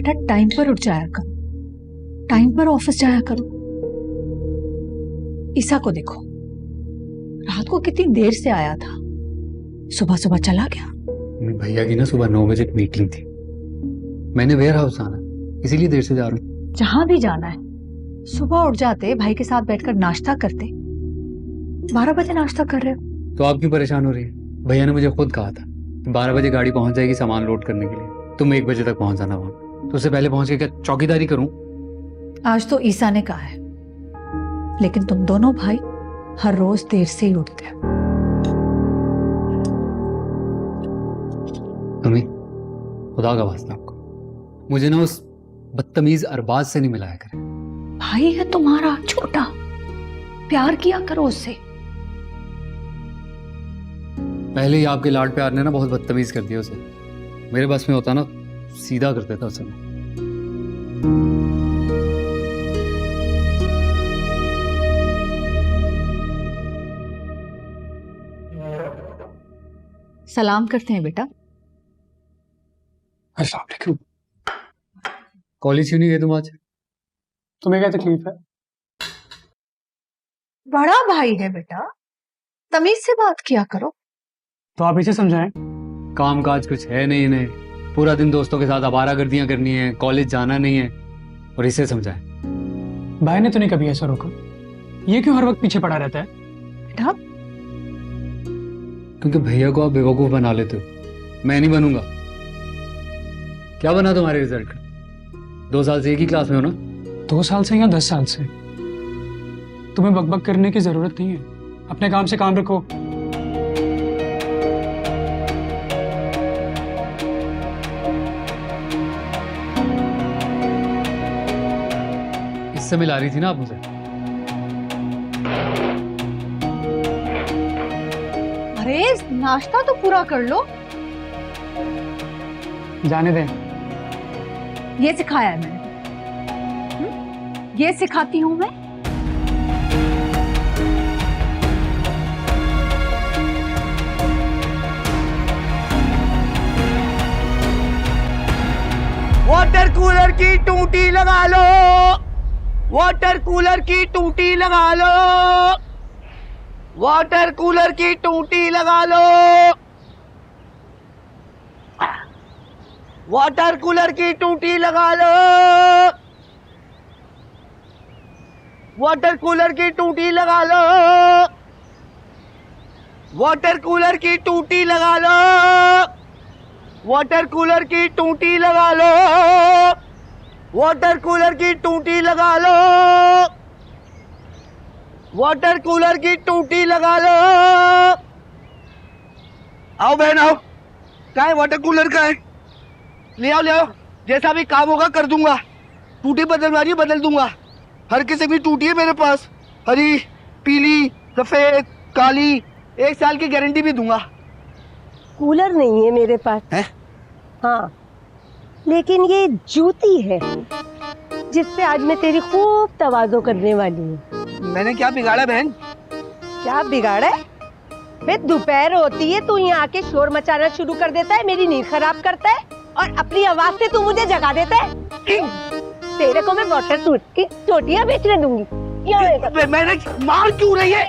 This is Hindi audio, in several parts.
बेटा टाइम पर उठ जाया करो, टाइम पर ऑफिस जाया करो। ईसा को देखो, रात को कितनी देर से आया था, सुबह सुबह चला गया। भैया की ना सुबह 9 बजे एक मीटिंग थी, मैंने वेयर हाउस आना इसीलिए देर से जा रहा हूँ। जहां भी जाना है सुबह उठ जाते, भाई के साथ बैठकर नाश्ता करते। 12 बजे नाश्ता कर रहे हो तो आप क्यों परेशान हो रही है? भैया ने मुझे खुद कहा था 12 बजे गाड़ी पहुंच जाएगी सामान लोड करने के लिए, तुम 1 बजे तक पहुंच जाना वहां। तो उससे पहले पहुंच के क्या चौकीदारी करूं? आज तो ईसा ने कहा है, लेकिन तुम दोनों भाई हर रोज देर से ही उठते हो। तुम्हें खुदा का वास्ता आपको मुझे ना उस बदतमीज अरबाज से नहीं मिलाया करे। भाई है तुम्हारा छोटा, प्यार किया करो उससे। पहले ही आपके लाड प्यार ने ना बहुत बदतमीज कर दिया उसे। मेरे बस में होता ना सीधा कर देता उसे। सलाम करते हैं बेटा। अस्सलाम वालेकुम। कॉलेज क्यों नहीं गए तुम आज? तुम्हें क्या तकलीफ है? बड़ा भाई है बेटा, तमीज से बात किया करो। तो आप इसे समझाएं। काम काज कुछ है नहीं इन्हें, पूरा दिन दोस्तों के साथ आवारागर्दियां करनी है, कॉलेज जाना नहीं है, और इसे समझाएं। भाई ने तो नहीं कभी ऐसा रोका, ये क्यों हर वक्त पीछे पड़ा रहता है? बेटा क्योंकि भैया को आप बेवकूफ बना लेते हो, मैं नहीं बनूंगा। क्या बना तुम्हारे रिजल्ट का? 2 साल से एक ही क्लास में हो ना? 2 साल से या 10 साल से? तुम्हें बकबक करने की जरूरत नहीं है, अपने काम से काम रखो। इससे मिला रही थी ना आप मुझे। अरे नाश्ता तो पूरा कर लो। जाने दें। ये सिखाया है मैंने, ये सिखाती हूं मैं। वाटर कूलर की टूटी लगा लो, वाटर कूलर की टूटी लगा लो, वाटर कूलर की टूटी लगा लो, वाटर कूलर की टूटी लगा लो, वाटर कूलर की टूटी लगा लो, वाटर कूलर की टूटी लगा लो, वाटर कूलर की टूटी लगा लो, वाटर कूलर की टूटी लगा लो, वाटर कूलर की टूटी लगा लो। आओ बहन आओ, क्या है वाटर कूलर का है? ले आओ ले आओ, जैसा भी काम होगा कर दूंगा। टूटी बदलवानी बदल दूंगा। हर किसी की टूटी है मेरे पास, हरी पीली सफेद काली, 1 साल की गारंटी भी दूंगा। कूलर नहीं है मेरे पास है? हाँ, लेकिन ये जूती है जिससे आज मैं तेरी खूब तवाज़ो करने वाली हूँ। मैंने क्या बिगाड़ा बहन? क्या बिगाड़ा है? फिर दोपहर होती है तू यहाँ आके शोर मचाना शुरू कर देता है, मेरी नींद खराब करता है और अपनी आवाज से तू मुझे जगा देता है। तेरे को मैं वाटर सूट की चोटियाँ बेचने दूंगी। मैंने मार क्यों रही है?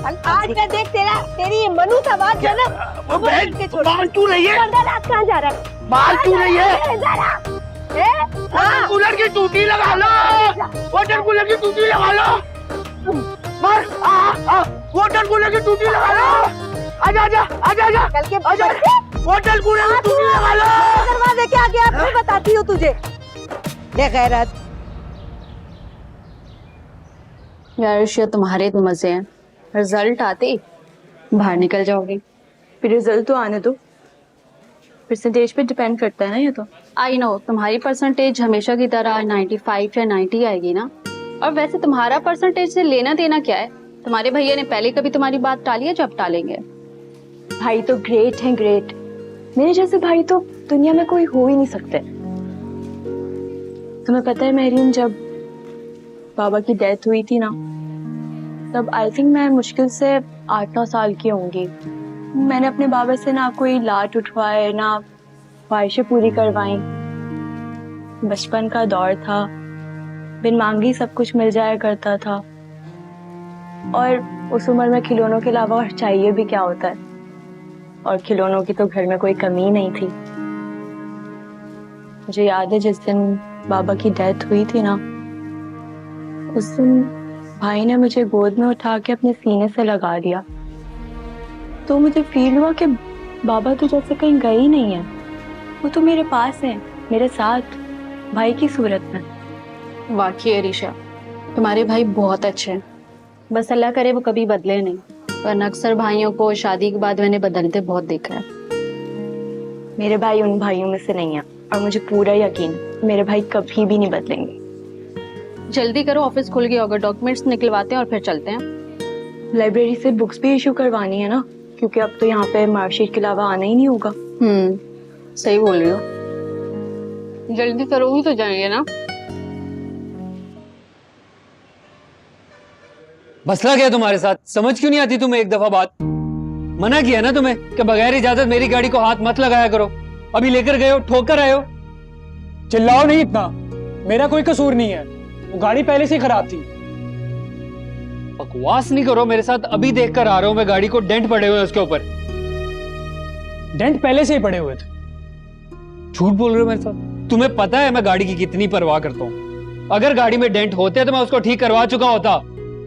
आज मैं देख तेरी ये मनुष्य आवाज जो ना वो बहन मार क्यों रही है? रात कहाँ जा रहा है? मार क्यों रही है? हाँ। वाटर कूलर की टूटी लगा लो, वाटर कूलर की टूटी लगा लो। मार वाटर कूलर की टूटी लगा लो। आजा आजा आजा आजा कल के आजा, वाटर कूलर की टूटी लगा लो। दरवाजे के आगे आप मैं बताती हूँ तुझे। ले गैरत। यार अर्शिया, तुम्हारे तो मजे हैं, रिजल्ट आते ही बाहर निकल जाओगे। फिर रिजल्ट तो आने दो, परसेंटेज पे डिपेंड करता है ना ये तो। आई नो तुम्हारी परसेंटेज हमेशा की तरह 95 या 90 आएगी ना। और वैसे तुम्हारा परसेंटेज से लेना देना क्या है? तुम्हारे भैया ने पहले कभी तुम्हारी बात टाली है, जब टालेंगे। भाई तो ग्रेट हैं, ग्रेट। मेरे जैसे भाई तो दुनिया में कोई हो ही नहीं सकते। तुम्हें पता है महरीन, जब बाबा की डेथ हुई थी ना, तब आई थिंक मैं मुश्किल से 8-9 साल की होंगी। मैंने अपने बाबा से ना कोई लाट उठवाए ना ख्वाहिशें पूरी करवाई, बचपन का दौर था, बिन मांगी सब कुछ मिल जाया करता था। और उस उम्र में खिलौनों के अलावा और चाहिए भी क्या होता है। और खिलौनों की तो घर में कोई कमी नहीं थी। मुझे याद है जिस दिन बाबा की डेथ हुई थी ना, उस दिन भाई ने मुझे गोद में उठा के अपने सीने से लगा दिया। तो मुझे फील हुआ कि बाबा तो जैसे कहीं गए ही नहीं है, वो तो मेरे पास है, मेरे साथ, भाई की सूरत में। वाकई है ऋषा, तुम्हारे भाई बहुत अच्छे हैं। बस अल्लाह करे वो कभी बदले नहीं, वरना अक्सर भाइयों को शादी के बाद मैंने बदलते बहुत देखा है। मेरे भाई उन भाइयों में से नहीं है, और मुझे पूरा यकीन है मेरे भाई कभी भी नहीं बदलेंगे। जल्दी करो, ऑफिस खुल गया होगा, डॉक्यूमेंट्स निकलवाते हैं और फिर चलते हैं। लाइब्रेरी से बुक्स भी इशू करवानी है ना, क्योंकि अब तो यहाँ पे मार्कशीट के अलावा आना ही नहीं होगा। सही बोल रही हो। जल्दी करोगी तो जाएंगे ना। मसला क्या है तुम्हारे साथ? समझ क्यों नहीं आती तुम्हें एक दफा बात? मना किया ना तुम्हें कि बगैर इजाजत मेरी गाड़ी को हाथ मत लगाया करो। अभी लेकर गए हो, ठोक कर आए हो। चिल्लाओ नहीं इतना, मेरा कोई कसूर नहीं है, वो गाड़ी पहले से ही खराब थी। बकवास नहीं करो मेरे साथ। अभी देख कर आ रहा हूं मैं गाड़ी को, डेंट पड़े हुए उसके ऊपर। डेंट पहले से ही पड़े हुए थे। झूठ बोल रहे हो मेरे साथ? तुम्हें पता है मैं गाड़ी की कितनी परवाह करता हूँ। अगर गाड़ी में डेंट होते तो मैं उसको ठीक करवा चुका होता।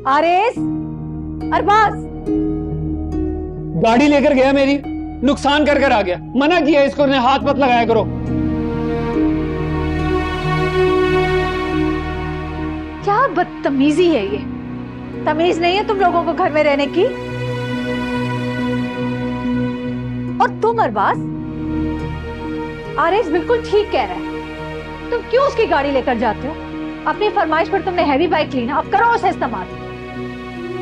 आरिस, अरबाज, गाड़ी लेकर गया मेरी, नुकसान कर कर आ गया। मना किया इसको, ने हाथ मत लगाया करो। क्या बदतमीजी है ये। तमीज नहीं है तुम लोगों को घर में रहने की। और तुम अरबाज, आरिस बिल्कुल ठीक कह रहा है। तुम क्यों उसकी गाड़ी लेकर जाते हो? अपनी फरमाइश पर तुमने हैवी बाइक ली ना, अब करो उसे इस्तेमाल।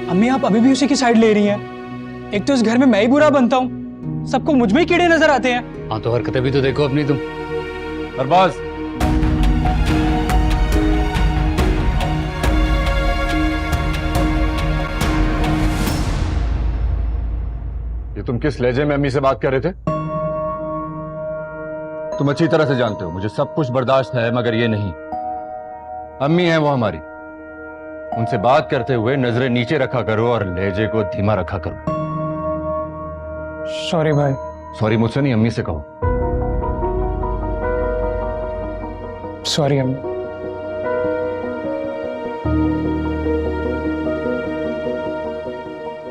अम्मी आप अभी भी उसी की साइड ले रही हैं। एक तो इस घर में मैं ही बुरा बनता हूँ, सबको मुझ में ही कीड़े नजर आते हैं। हाँ तो हरकतें भी तो देखो अपनी तुम। अरबाज, ये तुम किस लहजे में अम्मी से बात कर रहे थे? तुम अच्छी तरह से जानते हो मुझे सब कुछ बर्दाश्त है, मगर ये नहीं। अम्मी है वो हमारी, उनसे बात करते हुए नजरें नीचे रखा करो और लहजे को धीमा रखा करो। सॉरी भाई। सॉरी मुझसे नहीं, अम्मी से कहो। सॉरी अम्मी।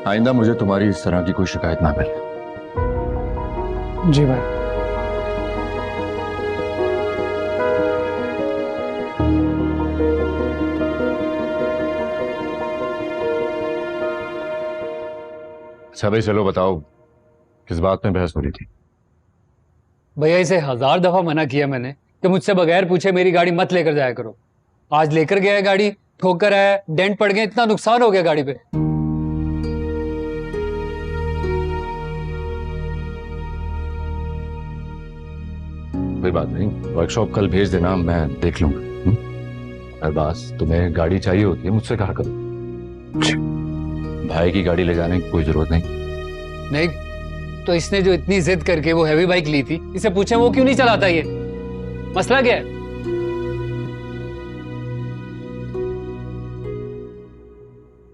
आइंदा मुझे तुम्हारी इस तरह की कोई शिकायत ना मिले। जी भाई। अच्छा भाई चलो बताओ, किस बात में बहस हो रही थी? भैया इसे 1000 दफा मना किया मैंने कि मुझसे बगैर पूछे मेरी गाड़ी मत लेकर जाया करो। आज लेकर गया है गाड़ी, ठोक कर आया, डेंट पड़ गए, इतना नुकसान हो गया गाड़ी पे। कोई बात नहीं, वर्कशॉप कल भेज देना, मैं देख लूंगा। अरबाज, तुम्हें गाड़ी चाहिए होती है मुझसे कहा करो। भाई की गाड़ी ले जाने की कोई जरूरत नहीं। तो इसने जो इतनी जिद करके वो हैवी बाइक ली थी, इसे पूछे वो क्यों नहीं चलाता? ये मसला क्या है?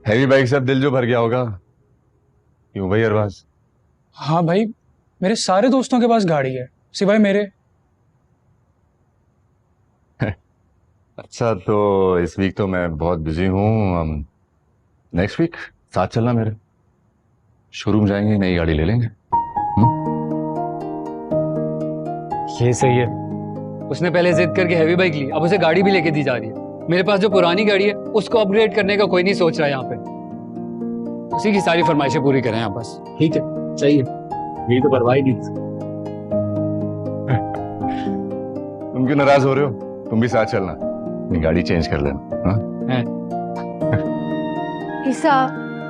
हैवी बाइक से अब दिल जो भर गया होगा, क्यों भाई अरबाज? हाँ भाई, मेरे सारे दोस्तों के पास गाड़ी है सिवाय मेरे। अच्छा तो इस वीक तो मैं बहुत बिजी हूँ। नेक्स्ट वीक साथ चलना मेरे, शोरूम जाएंगे, नई गाड़ी ले लेंगे। ये सही है। उसने पहले जिद करके हैवी बाइक ली, अब उसे गाड़ी भी लेके दी जा रही है। मेरे पास जो पुरानी गाड़ी है उसको अपग्रेड करने का कोई नहीं सोच रहा है यहाँ पे। उसी की सारी फरमाइशें पूरी करें यहाँ बस। ठीक है, चाहिए, यही तो परवाह ही नहीं। तुम क्यों नाराज हो रहे हो? तुम भी साथ चलना, अपनी गाड़ी चेंज कर लेना। हाँ? ईसा,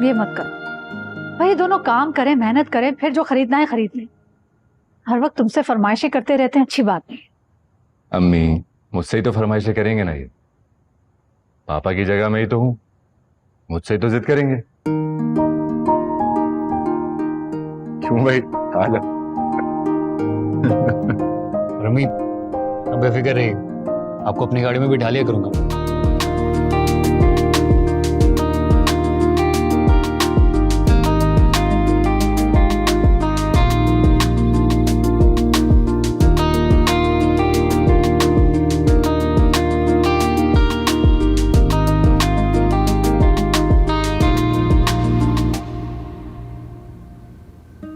ये मत करो भाई। दोनों काम करें, मेहनत करें, फिर जो खरीदना है खरीद लें। हर वक्त तुमसे फरमाइशें करते रहते हैं, अच्छी बात नहीं। अम्मी मुझसे ही तो फरमाइशें करेंगे ना, ये पापा की जगह मैं ही तो हूं, मुझसे ही तो जिद करेंगे। क्यों भाई? आ जाओ। रमीत, अब बेफिक्र रहिए, आपको अपनी गाड़ी में बिठा लिया करूंगा।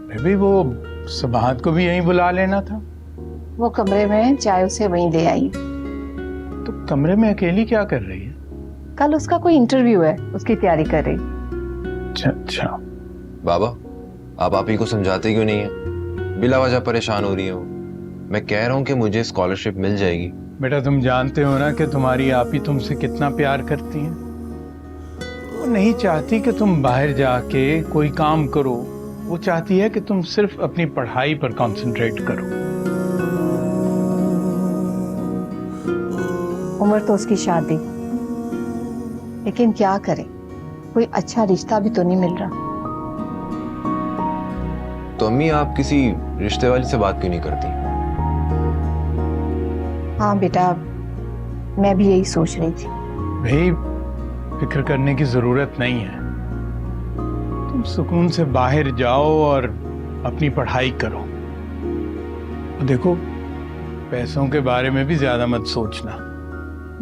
बेबी वो सबाहत को भी यहीं बुला लेना था। वो कमरे में चाय उसे वहीं दे आई। तो कमरे में अकेली क्या कर रही है? कल उसका कोई इंटरव्यू है, उसकी तैयारी कर रही। अच्छा। बाबा, आप ही को समझाते क्यों नहीं है? बिला वजह परेशान हो रही हो। मैं कह रहा हूँ कि मुझे स्कॉलरशिप मिल जाएगी। बेटा तुम जानते हो ना कि तुम्हारी आप ही तुमसे कितना प्यार करती है। वो नहीं चाहती कि तुम बाहर जाके कोई काम करो, वो चाहती है कि तुम सिर्फ अपनी पढ़ाई पर कंसंट्रेट करो। उम्र तो उसकी शादी, लेकिन क्या करे, कोई अच्छा रिश्ता भी तो नहीं मिल रहा। तो अम्मी आप किसी रिश्ते वाली से बात क्यों नहीं करती? हाँ बेटा, मैं भी यही सोच रही थी। भाई फिक्र करने की जरूरत नहीं है, तुम सुकून से बाहर जाओ और अपनी पढ़ाई करो। और देखो पैसों के बारे में भी ज्यादा मत सोचना।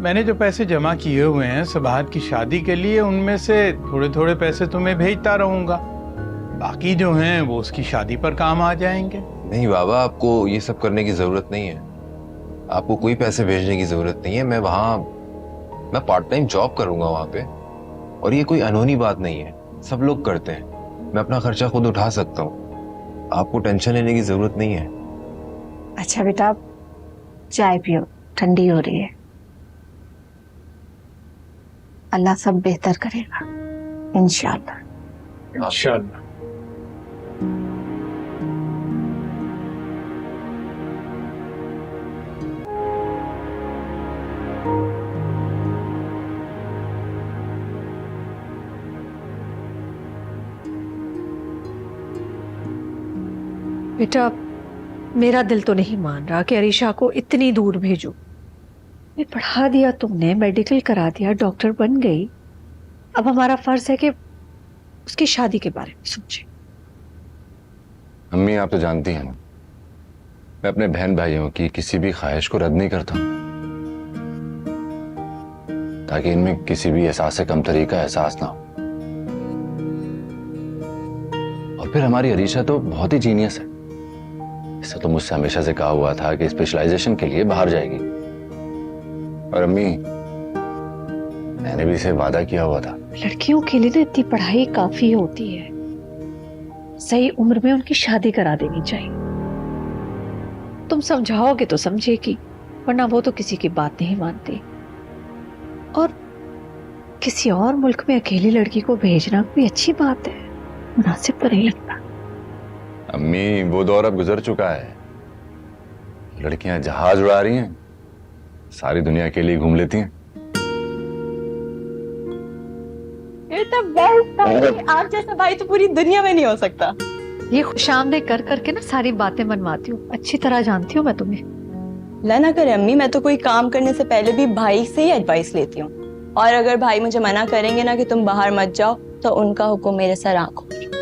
मैंने जो पैसे जमा किए हुए हैं सबाहत की शादी के लिए, उनमें से थोड़े थोड़े पैसे तुम्हें भेजता रहूंगा, बाकी जो हैं वो उसकी शादी पर काम आ जाएंगे। नहीं बाबा, आपको ये सब करने की जरूरत नहीं है। आपको कोई पैसे भेजने की जरूरत नहीं है। मैं पार्ट टाइम जॉब करूंगा वहां पे, और ये कोई अनहोनी बात नहीं है, सब लोग करते हैं। मैं अपना खर्चा खुद उठा सकता हूँ, आपको टेंशन लेने की जरूरत नहीं है। अच्छा बेटा, चाय पियो, ठंडी हो रही है। अल्लाह सब बेहतर करेगा इंशाअल्लाह। इंशाअल्लाह। बेटा मेरा दिल तो नहीं मान रहा कि अरीशा को इतनी दूर भेजो। मैं पढ़ा दिया तुमने, मेडिकल करा दिया, डॉक्टर बन गई। अब हमारा फर्ज है कि उसकी शादी के बारे में सोचें। अम्मी आप तो जानती हैं ना, मैं अपने बहन भाइयों की किसी भी ख्वाहिश को रद्द नहीं करता, ताकि इनमें किसी भी एहसास से कमतरी का एहसास ना हो। और फिर हमारी अरीशा तो बहुत ही जीनियस है। इससे तो मुझसे हमेशा से कहा हुआ था कि स्पेशलाइजेशन के लिए बाहर जाएगी, और अम्मी मैंने भी इसे वादा किया हुआ था। लड़कियों के लिए ना इतनी पढ़ाई काफी होती है, सही उम्र में उनकी शादी करा देनी चाहिए। तुम समझाओगे तो समझेगी, वरना वो तो किसी की बात नहीं मानती। और किसी और मुल्क में अकेली लड़की को भेजना कोई अच्छी बात है, मुनासिब तो नहीं लगता। अम्मी वो दौर अब गुजर चुका है। लड़कियां जहाज उड़ा रही हैं, सारी दुनिया के लिए घूम लेती हैं। आप जैसा भाई तो पूरी दुनिया में नहीं हो सकता। ये खुशामदीद कर करके ना सारी बातें मनवाती हूँ, अच्छी तरह जानती हूँ मैं तुम्हें। ला ना करे अम्मी, मैं तो कोई काम करने से पहले भी भाई से ही एडवाइस लेती हूँ, और अगर भाई मुझे मना करेंगे ना कि तुम बाहर मत जाओ, तो उनका हुक्म मेरे सर आंखों पर।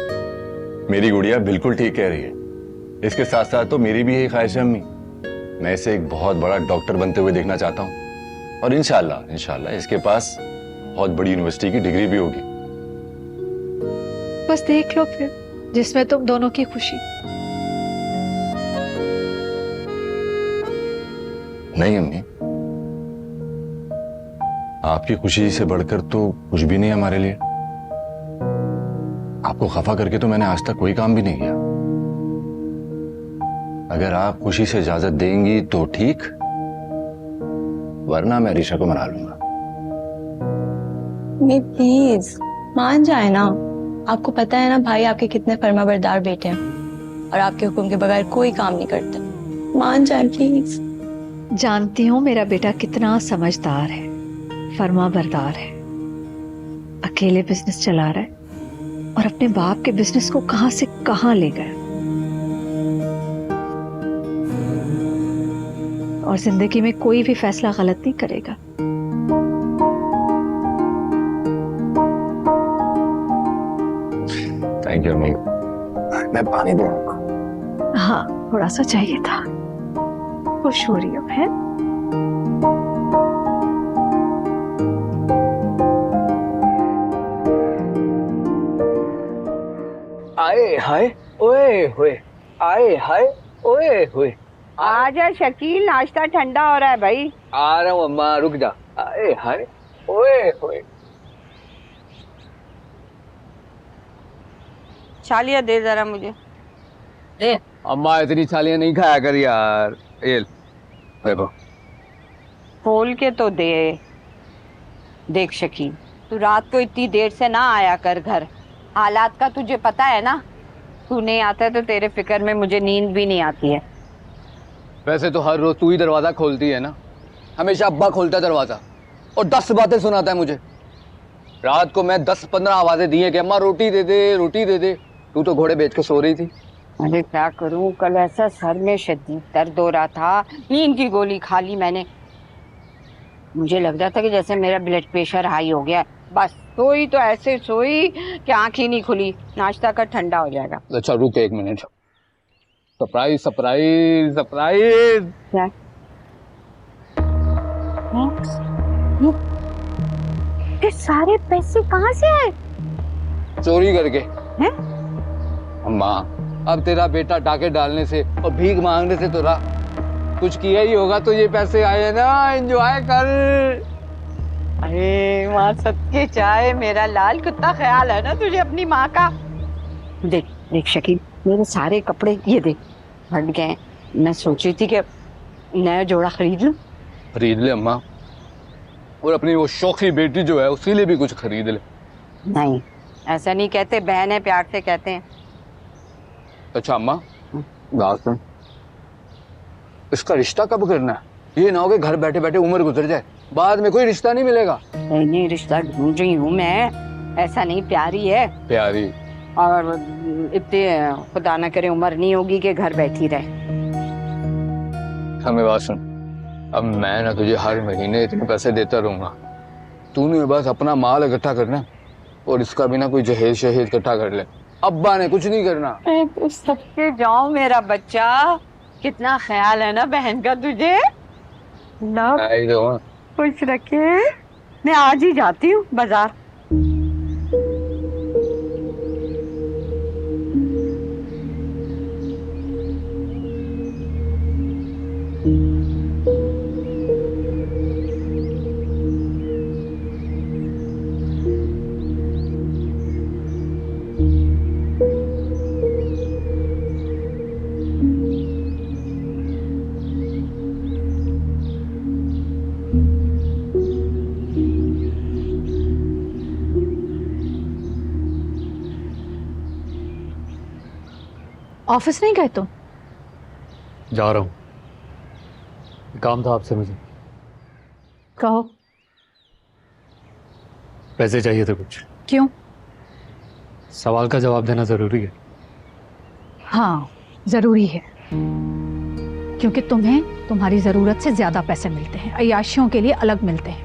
मेरी गुड़िया बिल्कुल ठीक कह रही है। इसके साथ साथ तो मेरी भी यही ख्वाहिश है अम्मी, मैं इसे एक बहुत बड़ा डॉक्टर बनते हुए देखना चाहता हूँ, और इंशाल्लाह इसके पास बहुत बड़ी यूनिवर्सिटी की डिग्री भी होगी। बस देख लो फिर, जिसमें तुम दोनों की खुशी। नहीं अम्मी, आपकी खुशी से बढ़कर तो कुछ भी नहीं हमारे लिए। आपको खफा करके तो मैंने आज तक कोई काम भी नहीं किया। अगर आप खुशी से इजाजत देंगी तो ठीक, वरना मैं अरीशा को मना लूंगा। प्लीज मान जाए ना। आपको पता है ना भाई आपके कितने फर्माबरदार बेटे हैं, और आपके हुक्म के बगैर कोई काम नहीं करते। मान जाए प्लीज। जानती हूँ मेरा बेटा कितना समझदार है, फर्माबरदार है, अकेले बिजनेस चला रहा है, और अपने बाप के बिजनेस को कहां से कहां ले गया। और जिंदगी में कोई भी फैसला गलत नहीं करेगा। थैंक यू अम्मी। मैं पानी दूंगा। हाँ, थोड़ा सा चाहिए था। खुश हो रही हो है? आए हाय ओए होए, आए हाय ओए होए। आजा शकील, नाश्ता ठंडा हो रहा है भाई। आ रहा हूँ अम्मा, रुक जा। आए हाय ओए होए। छालिया दे जरा मुझे। दे अम्मा, इतनी छालियां नहीं खाया कर यार। ये देखो, खोल के तो दे। देख शकील, तू रात को इतनी देर से ना आया कर घर। हालात का तुझे पता है ना। तू नहीं आता है तो तेरे फिक्र में मुझे नींद भी नहीं आती है। वैसे तो हर रोज तू ही दरवाजा खोलती है ना। हमेशा अब्बा खोलता है दरवाजा और 10 बातें सुनाता है मुझे। रात को मैं 10-15 आवाजें दी हैं कि अम्मा रोटी दे दे, रोटी दे दे। तू तो घोड़े बेच के सो रही थी। अरे क्या करूं, कल ऐसा सर में शदीद दर्द हो रहा था, नींद की गोली खा ली मैंने। मुझे लग रहा था कि जैसे मेरा ब्लड प्रेशर हाई हो गया। बस सोई तो ऐसे सोई कि आंख ही नहीं खुली। नाश्ता कर, ठंडा हो जाएगा। अच्छा रुक 1 मिनट। Surprise surprise surprise. क्या? ये सारे पैसे कहाँ से आए? चोरी करके। हैं? अम्मा, अब तेरा बेटा टाके डालने से और भीख मांगने से तो रहा। कुछ किया ही होगा तो ये पैसे आए हैं ना, एंजॉय कर। अरे माँ सत्य चाहे, मेरा लाल, कितना ख्याल है ना तुझे अपनी माँ का। देख देख शकील, मेरे सारे कपड़े ये देख फट गए। मैं सोची थी कि नया जोड़ा खरीद लूं। खरीद ले अम्मा, और अपनी वो शौकी बेटी जो है उसके लिए भी कुछ खरीद ले। नहीं, ऐसा नहीं कहते, बहन है प्यार से कहते हैं। अच्छा अम्मा, बात सुन, इसका रिश्ता कब करना है? ये ना हो कि घर बैठे बैठे उम्र गुजर जाए, बाद में कोई रिश्ता नहीं मिलेगा। नहीं, रिश्ता ढूंढ रही हूँ मैं। ऐसा नहीं, प्यारी है। प्यारी और इतने खुदा ना करे उम्र नहीं होगी कि घर बैठी रहे। हमें बात सुन, अब मैं ना तुझे हर महीने इतने पैसे देता रहूंगा। तूने बस अपना माल इकट्ठा करना है और इसका भी ना कोई जहेज शहेज इकट्ठा कर ले। अब्बा ने कुछ नहीं करना। तो सबके जाओ मेरा बच्चा, कितना ख्याल है ना बहन का तुझे। खुश रखे। मैं आज ही जाती हूँ बाजार। ऑफिस नहीं गए तुम? जा रहा हूँ, काम था आपसे मुझे। कहो। पैसे चाहिए थे कुछ। क्यों? सवाल का जवाब देना जरूरी है। हाँ, जरूरी है, क्योंकि तुम्हें तुम्हारी जरूरत से ज्यादा पैसे मिलते हैं, अय्याशियों के लिए अलग मिलते हैं।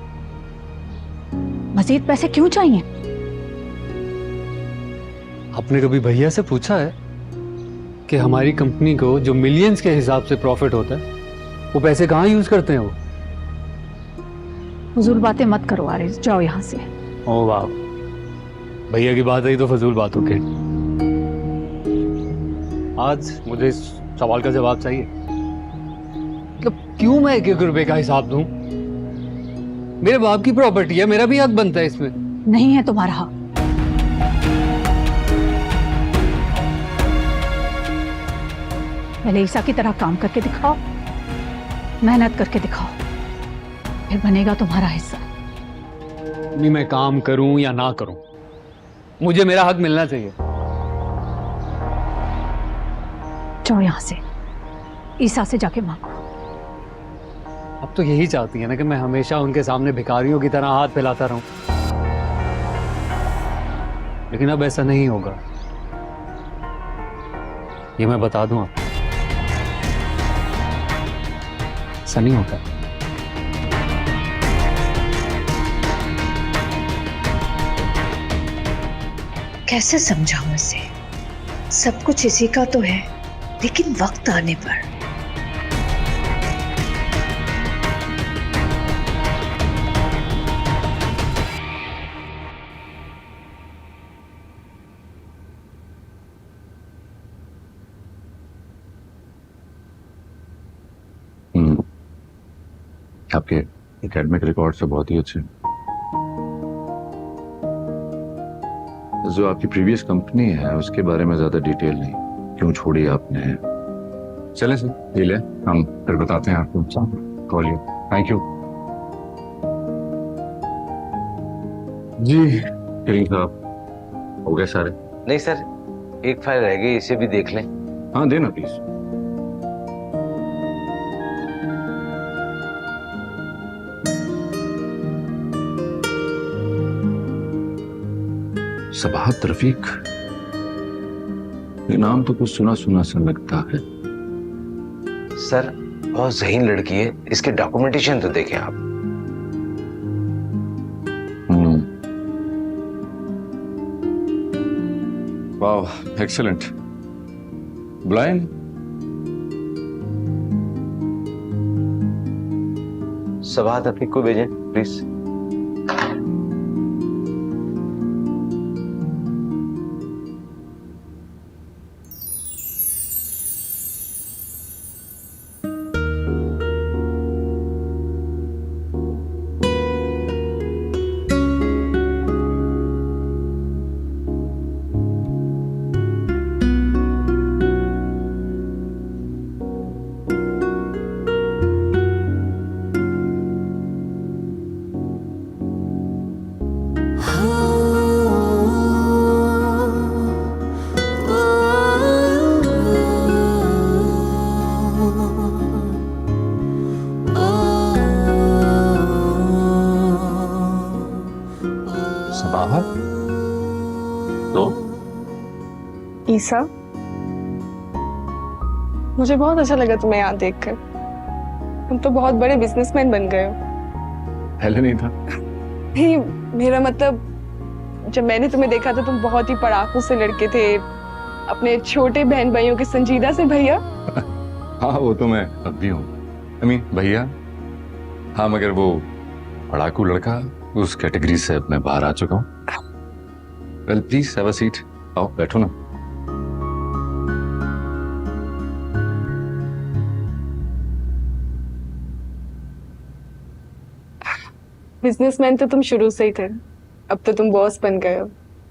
मजीद पैसे क्यों चाहिए? आपने कभी भैया से पूछा है कि हमारी कंपनी को जो मिलियंस के हिसाब से प्रॉफिट होता है वो पैसे कहाँ यूज करते हैं? वो फजूल बातें मत करो आरिस, जाओ यहाँ से। ओ वाह, भैया की बात आई तो फजूल बातों के। आज मुझे इस सवाल का जवाब चाहिए। मतलब क्यों मैं 1-1 रुपए का हिसाब दूं? मेरे बाप की प्रॉपर्टी है, मेरा भी हक बनता है इसमें। नहीं है तुम्हारा हक। पहले ईसा की तरह काम करके दिखाओ, मेहनत करके दिखाओ, फिर बनेगा तुम्हारा हिस्सा। नहीं, मैं काम करूं या ना करूं, मुझे मेरा हक मिलना चाहिए। जाओ यहां से, ईसा से जाके मांगो। अब तो यही चाहती है ना कि मैं हमेशा उनके सामने भिखारियों की तरह हाथ फैलाता रहूं, लेकिन अब ऐसा नहीं होगा, ये मैं बता दूं आपको। ऐसा नहीं होता। कैसे समझाऊं इसे? सब कुछ इसी का तो है, लेकिन वक्त आने पर। आपके एकेडमिक रिकॉर्ड से बहुत ही अच्छे। जो आपकी प्रीवियस कंपनी है उसके बारे में ज्यादा डिटेल नहीं, क्यों छोड़ी आपने? चले सर, ये ले, हम फिर बताते हैं आपको। Call you. थैंक यू जी। करीम साहब, हो गए सारे? नहीं सर, एक फाइल रह गई, इसे भी देख लें। हाँ देना प्लीज। सबाहत रफीक, ये नाम तो कुछ सुना सुना सा लगता है। सर बहुत ज़हीन लड़की है, इसके डॉक्यूमेंटेशन तो देखें आप। वाह, एक्सीलेंट। बुलाएं? सबाहत रफीक को भेजें प्लीज। ईसा, मुझे बहुत अच्छा लगा तुम्हें यहाँ देखकर। तुम तो बहुत बड़े बिजनेसमैन बन गए हो। पहले नहीं था। नहीं, मेरा मतलब जब मैंने तुम्हें देखा तो तुम बहुत ही पढ़ाकू से लड़के थे, अपने छोटे बहन भाइयों के संजीदा से भैया। हाँ वो तो मैं अब भी हूँ। भैया हाँ, मगर वो पढ़ाकू लड़का उस कैटेगरी से अब मैं बाहर आ चुका हूँ। Well please have a seat. आओ बैठो ना। बिजनेसमैन तो तुम शुरू से ही थे, अब तो तुम बॉस बन गए हो,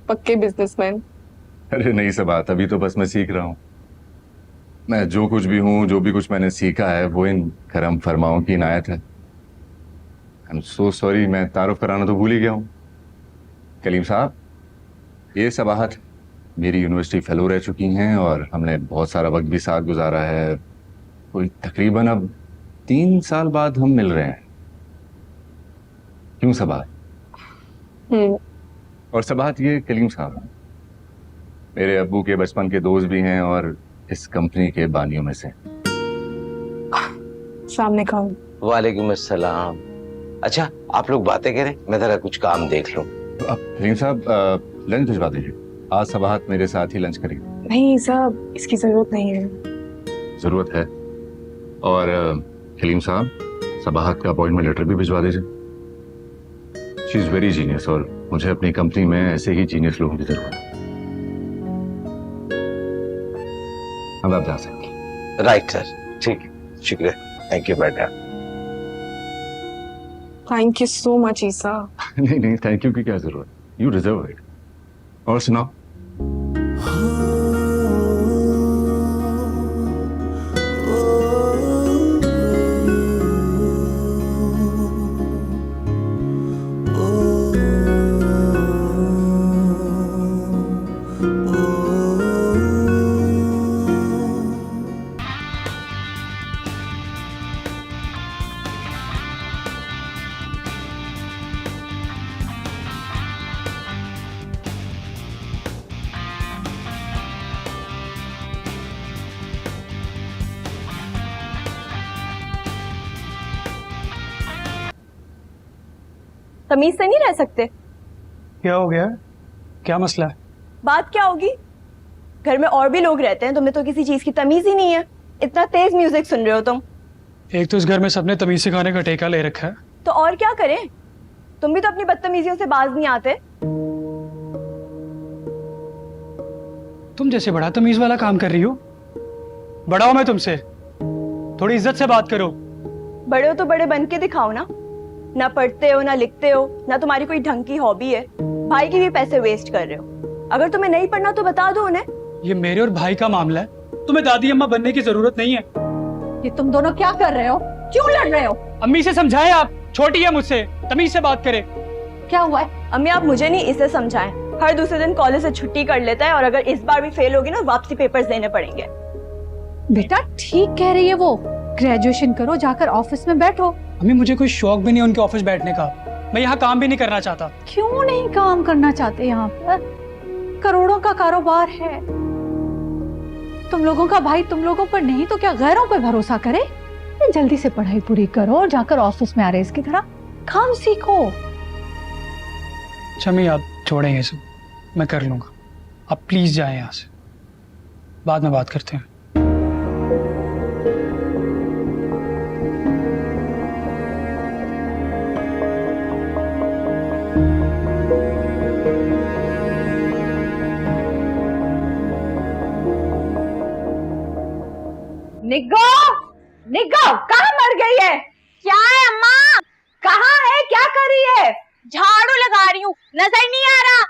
पक्के बिजनेसमैन। अरे नहीं सब बात, अभी तो बस मैं सीख रहा हूँ। मैं जो कुछ भी हूँ, जो भी कुछ मैंने सीखा है, वो इन करम फरमाओं की इनायत है। आई एम सो सॉरी, मैं तारुफ कराना तो भूल ही गया हूँ। कलीम साहब, ये सबाहत मेरी यूनिवर्सिटी फेलो रह चुकी हैं और हमने बहुत सारा वक्त भी साथ गुजारा है। कोई तकरीबन अब 3 साल बाद हम मिल रहे हैं। क्यों सबाहत? और सबाहत, ये कलीम साहब मेरे अब्बू के बचपन के दोस्त भी हैं और इस कंपनी के बानियों में से। सामने कौन? वालेकुम अस्सलाम। अच्छा आप लोग बातें करें, मैं जरा कुछ काम देख लूं। कलीम साहब लंच भिजवा दीजिए। आज सबाहत मेरे साथ ही लंच करेगी। नहीं साहब, इसकी जरूरत नहीं है। जरूरत है। और कलीम साहब, सबाहत का अपॉइंटमेंट लेटर भी भिजवा दीजिए। शी इज वेरी जीनियस और मुझे अपनी कंपनी में ऐसे ही जीनियस लोगों की जरूरत है। अब आप जा सकते हैं। राइट सर, ठीक है, शुक्रिया। Thank you madam. Thank you so much Isa. नहीं नहीं, थैंक यू की क्या जरूरत, यू डिजर्व इट। और सुनाओ। तमीज से नहीं रह सकते? क्या हो गया? क्या मसला है? बात क्या होगी? घर में और भी लोग रहते हैं, तुम्हें तो किसी चीज की तमीज ही नहीं है। इतना तेज म्यूजिक सुन रहे हो तुम। एक तो इस घर में सबने तमीज सिखाने का ठेका ले रखा है। तो और क्या करें? तुम भी तो अपनी बदतमीजियों से बाज नहीं आते। तुम जैसे बड़ा तमीज वाला काम कर रही हो। बड़ा हो मैं तुमसे, थोड़ी इज्जत से बात करो। बड़े हो तो बड़े बन के दिखाओ ना। ना पढ़ते हो, ना लिखते हो, ना तुम्हारी कोई ढंग की हॉबी है। भाई की भी पैसे वेस्ट कर रहे हो। अगर तुम्हें नहीं पढ़ना तो बता दो उन्हें। ये मेरे और भाई का मामला है, तुम्हें दादी अम्मा बनने की जरूरत नहीं है। ये तुम दोनों क्या कर रहे हो? क्यों लड़ रहे हो? अम्मी से समझाएं आप, छोटी है मुझसे, तमीज से बात करे। क्या हुआ है? अम्मी आप मुझे नहीं, इसे समझाएं। हर दूसरे दिन कॉलेज से छुट्टी कर लेता है और अगर इस बार भी फेल होगी ना, वापसी पेपर्स देने पड़ेंगे। बेटा ठीक कह रही है वो, ग्रेजुएशन करो, जाकर ऑफिस में बैठो। अम्मी मुझे कोई शौक भी नहीं उनके ऑफिस बैठने का। मैं यहाँ काम भी नहीं करना चाहता। क्यों नहीं काम करना चाहते? यहाँ पर करोड़ों का कारोबार है। तुम लोगों का भाई तुम लोगों पर नहीं तो क्या गैरों पर भरोसा करे? जल्दी से पढ़ाई पूरी करो और जाकर ऑफिस में आ रहे इसकी तरह काम सीखो। शमी आप छोड़ें ये सब, मैं कर लूंगा। आप प्लीज जाएं यहाँ से, बाद में बात करते हैं। निग्गो, निग्गो कहाँ मर गई है? क्या है अम्मा? कहाँ है? क्या कर रही है? झाड़ू लगा रही हूँ, नजर नहीं आ रहा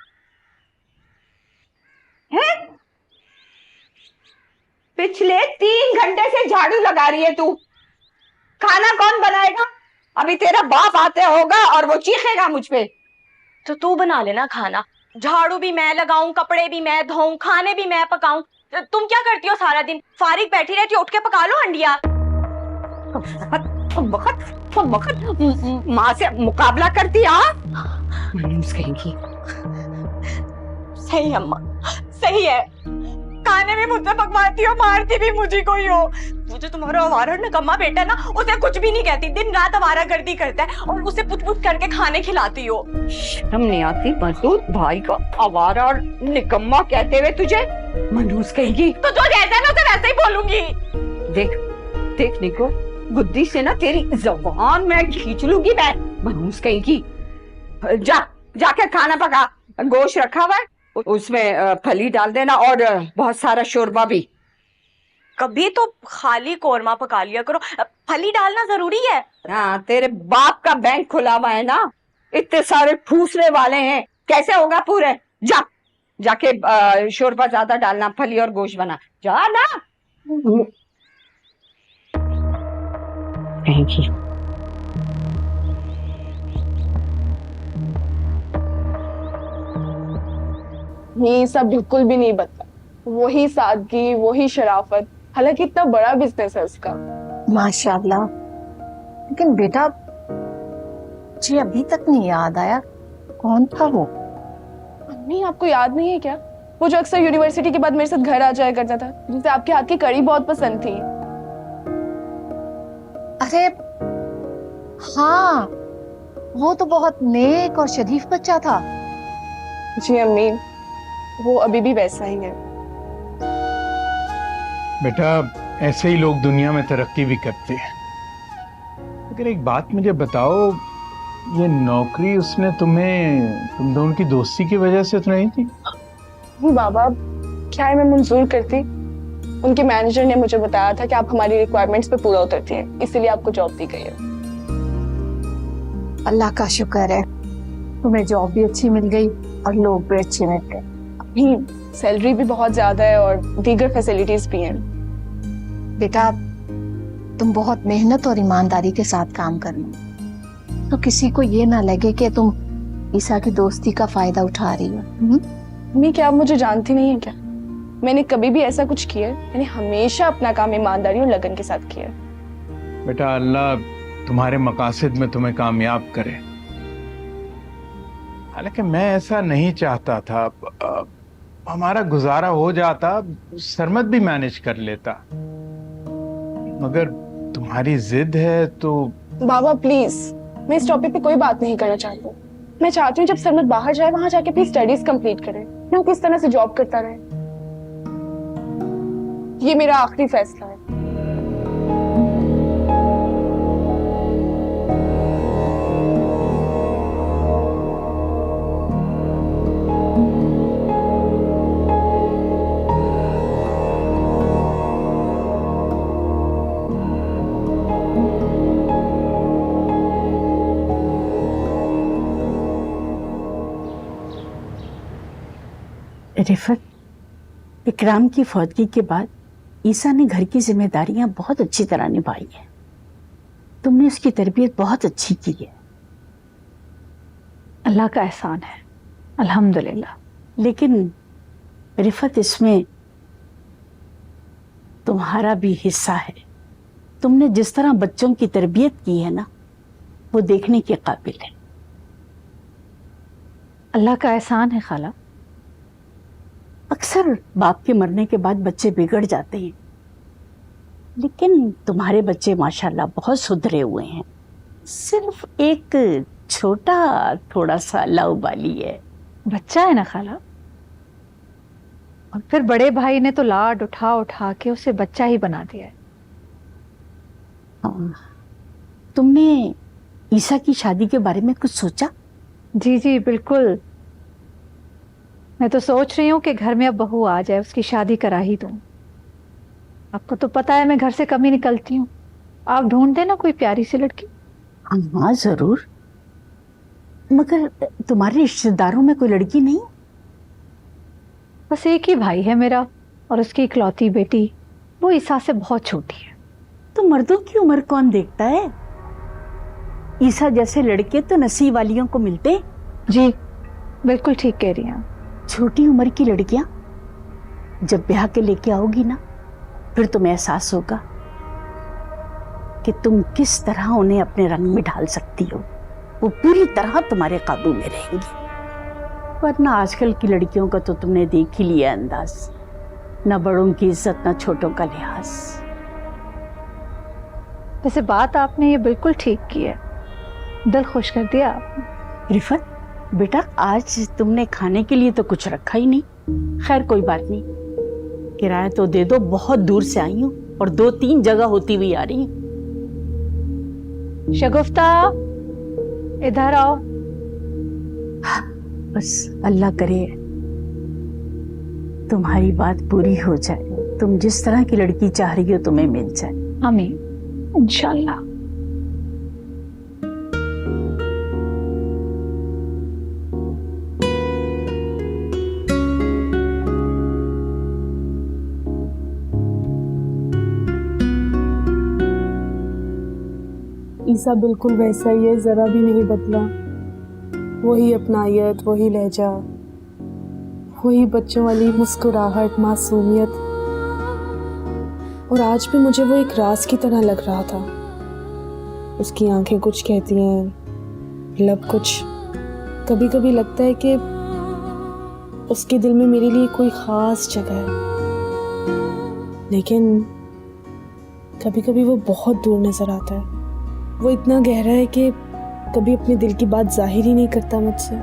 है? पिछले 3 घंटे से झाड़ू लगा रही है तू। खाना कौन बनाएगा? अभी तेरा बाप आते होगा और वो चीखेगा मुझ पे। तो तू बना लेना खाना। झाड़ू भी मैं लगाऊं, कपड़े भी मैं धोऊं, खाने भी मैं पकाऊं। तुम क्या करती हो सारा दिन? फारिग बैठी रहती हो, उठ के पका लो हंडिया। माँ से मुकाबला करती कहेंगी। सही अम्मा, सही है। खाने भी मुझसे पकवाती हो, मारती भी मुझे को ही हो। मुझे तुम्हारा आवारा निकम्मा बेटा ना, उसे कुछ भी नहीं कहती, दिन रात आवारागर्दी करता है और उसे पुछ-पुछ करके खाने खिलाती हो। शर्म नहीं आती? मजदूर भाई को आवारा और निकम्मा कहते हुए तुझे? मनहूस कहेंगी। तो जो जैसा है ना उसे वैसे ही बोलूंगी। देख देख निको, बुद्धि से ना तेरी जबान में खींच लूंगी मैं। मनहूस कहेंगी। जाके खाना पका, गोश्त रखा हुआ है, उसमें फली डाल देना और बहुत सारा शोरबा भी। कभी तो खाली कोरमा पका लिया करो, फली डालना जरूरी है। हाँ, तेरे बाप का बैंक खुला हुआ है ना, इतने सारे ठूसने वाले हैं, कैसे होगा पूरे? जाके शोरबा ज्यादा डालना, फली और गोश्त बना। जा ना। ये सब बिल्कुल भी नहीं बता। वही सादगी, वही शराफत, हालांकि इतना बड़ा बिजनेस है उसका। माशाल्लाह। लेकिन बेटा मुझे अभी तक नहीं याद आया कौन था वो। अम्मी आपको याद नहीं है क्या? वो जो अक्सर यूनिवर्सिटी के बाद मेरे साथ घर आ जाया करता था, जिसे आपके हाथ की कड़ी बहुत पसंद थी। अरे हाँ, वो तो बहुत नेक और शरीफ बच्चा था। जी अम्मी, वो अभी भी वैसा ही है। बेटा ऐसे ही लोग दुनिया में तरक्की भी करते हैं। अगर एक बात मुझे बताओ, ये नौकरी उसने तुम दोनों की दोस्ती की वजह से तो नहीं थी? बाबा क्या है, मैं मंजूर करती। उनके मैनेजर ने मुझे बताया था कि आप हमारी रिक्वायरमेंट्स पे पूरा उतरती हैं, इसीलिए आपको जॉब दी गई है। अल्लाह का शुक्र है, तुम्हें जॉब भी अच्छी मिल गई और लोग भी अच्छे मिल गए। अभी सैलरी भी बहुत ज्यादा है और दीगर फैसिलिटीज भी हैं। बेटा तुम बहुत मेहनत और ईमानदारी के साथ काम करना, तो किसी को ये ना लगे कि तुम ईसा की दोस्ती का फायदा उठा रही हो। मैं क्या आप मुझे जानती नहीं है क्या? मैंने कभी भी ऐसा कुछ किया? मैंने हमेशा अपना काम ईमानदारी और लगन के साथ किया। बेटा अल्लाह तुम्हारे मकासद में तुम्हें कामयाब करे। हालांकि मैं ऐसा नहीं चाहता था, हमारा गुजारा हो जाता, सरमद भी मैनेज कर लेता, मगर तुम्हारी जिद है तो। बाबा प्लीज, मैं इस टॉपिक पे कोई बात नहीं करना चाहती। मैं चाहती हूँ जब सरमत बाहर जाए वहां जाके अपनी स्टडीज कंप्लीट करे, ना किस तरह से जॉब करता रहे। ये मेरा आखिरी फैसला है। रिफत, इकराम की फौतगी के बाद ईसा ने घर की जिम्मेदारियां बहुत अच्छी तरह निभाई हैं। तुमने उसकी तरबियत बहुत अच्छी की है। अल्लाह का एहसान है, अल्हम्दुलिल्लाह। लेकिन रिफत, इसमें तुम्हारा भी हिस्सा है। तुमने जिस तरह बच्चों की तरबियत की है ना, वो देखने के काबिल है। अल्लाह का एहसान है खाला। अक्सर बाप के मरने के बाद बच्चे बिगड़ जाते हैं, लेकिन तुम्हारे बच्चे माशाल्लाह बहुत सुधरे हुए हैं। सिर्फ एक छोटा थोड़ा सा लाउबाली है। बच्चा है ना खाला, और फिर बड़े भाई ने तो लाड उठा उठा के उसे बच्चा ही बना दिया है। तुमने ईसा की शादी के बारे में कुछ सोचा? जी जी बिल्कुल। मैं तो सोच रही हूँ कि घर में अब बहू आ जाए, उसकी शादी करा ही दूँ। आपको तो पता है मैं घर से कम ही निकलती हूँ। आप ढूंढ देना कोई प्यारी सी लड़की। हाँ जरूर, मगर तुम्हारे रिश्तेदारों में कोई लड़की नहीं? बस एक ही भाई है मेरा, और उसकी इकलौती बेटी, वो ईसा से बहुत छोटी है। तो मर्दों की उम्र कौन देखता है? ईसा जैसे लड़के तो नसीब वालियों को मिलते। जी बिल्कुल ठीक कह रही हैं। छोटी उम्र की लड़कियां जब ब्याह के लेके आओगी ना, फिर तुम्हें एहसास होगा कि तुम किस तरह उन्हें अपने रंग में ढाल सकती हो। वो पूरी तरह तुम्हारे काबू में रहेंगी। वरना आजकल की लड़कियों का तो तुमने देख ही लिया अंदाज, न बड़ों की इज्जत न छोटों का लिहाज। वैसे बात आपने ये बिल्कुल ठीक की है, दिल खुश कर दिया आपने। रिफत बेटा, आज तुमने खाने के लिए तो कुछ रखा ही नहीं। खैर कोई बात नहीं, किराया तो दे दो, बहुत दूर से आई हूँ और 2-3 जगह होती हुई आ रही हूँ। शगुफ्ता इधर आओ। बस अल्लाह करे तुम्हारी बात पूरी हो जाए, तुम जिस तरह की लड़की चाह रही हो तुम्हें मिल जाए। आमीन इंशाल्लाह। ईसा बिल्कुल वैसा ही है, जरा भी नहीं बदला। वही अपनायत, वही लहजा, वही बच्चों वाली मुस्कुराहट, मासूमियत। और आज भी मुझे वो एक राज की तरह लग रहा था। उसकी आंखें कुछ कहती हैं, लब कुछ। कभी कभी लगता है कि उसके दिल में मेरे लिए कोई खास जगह है, लेकिन कभी कभी वो बहुत दूर नजर आता है। वो इतना गहरा है कि कभी अपने दिल की बात जाहिर ही नहीं करता मुझसे।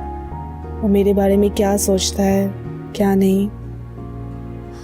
वो मेरे बारे में क्या सोचता है क्या नहीं,